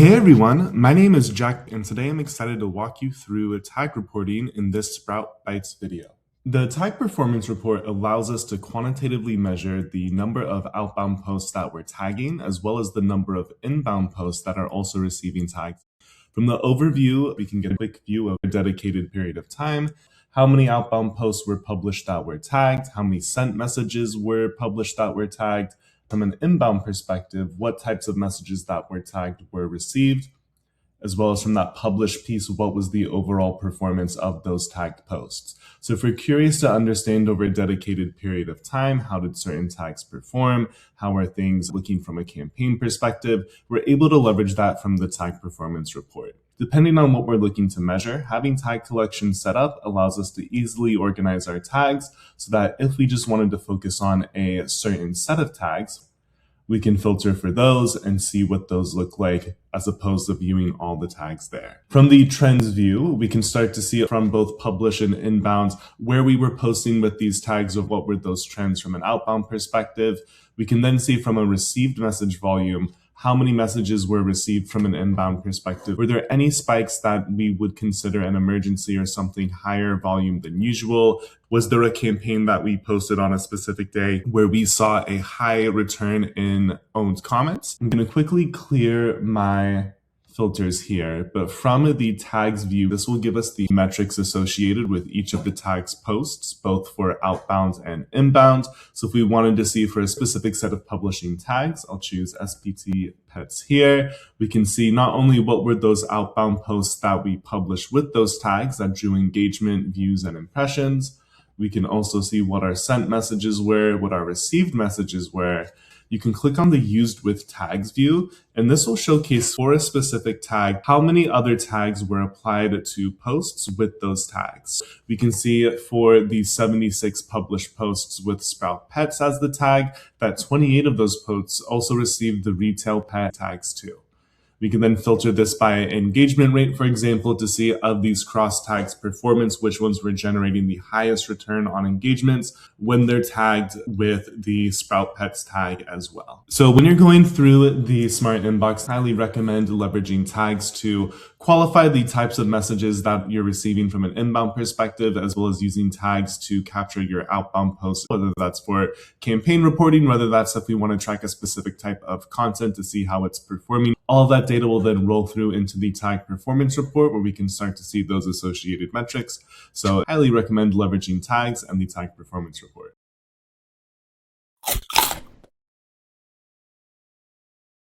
Hey everyone, my name is Jack and today I'm excited to walk you through tag reporting in this Sprout Bytes video. The tag performance report allows us to quantitatively measure the number of outbound posts that we're tagging, as well as the number of inbound posts that are also receiving tags. From the overview, we can get a quick view of a dedicated period of time, how many outbound posts were published that were tagged, how many sent messages were published that were tagged. From an inbound perspective, what types of messages that were tagged were received, as well as from that published piece, what was the overall performance of those tagged posts. So if we're curious to understand over a dedicated period of time, how did certain tags perform? How are things looking from a campaign perspective? We're able to leverage that from the tag performance report. Depending on what we're looking to measure, having tag collection set up allows us to easily organize our tags so that if we just wanted to focus on a certain set of tags, we can filter for those and see what those look like as opposed to viewing all the tags there. From the trends view, we can start to see from both publish and inbound where we were posting with these tags of what were those trends from an outbound perspective. We can then see from a received message volume how many messages were received from an inbound perspective. Were there any spikes that we would consider an emergency or something higher volume than usual? Was there a campaign that we posted on a specific day where we saw a high return in owned comments? I'm going to quickly clear my filters here, but from the tags view, this will give us the metrics associated with each of the tags posts, both for outbound and inbound. So if we wanted to see for a specific set of publishing tags, I'll choose SPT pets here. We can see not only what were those outbound posts that we published with those tags that drew engagement, views, and impressions. We can also see what our sent messages were, what our received messages were. You can click on the used with tags view, and this will showcase for a specific tag how many other tags were applied to posts with those tags. We can see for the 76 published posts with Sprout Pets as the tag, that 28 of those posts also received the retail pet tags too. We can then filter this by engagement rate, for example, to see of these cross tags performance, which ones were generating the highest return on engagements when they're tagged with the Sprout Pets tag as well. So when you're going through the Smart Inbox, I highly recommend leveraging tags to qualify the types of messages that you're receiving from an inbound perspective, as well as using tags to capture your outbound posts, whether that's for campaign reporting, whether that's if we want to track a specific type of content to see how it's performing. All of that data will then roll through into the tag performance report where we can start to see those associated metrics. So I highly recommend leveraging tags and the tag performance report.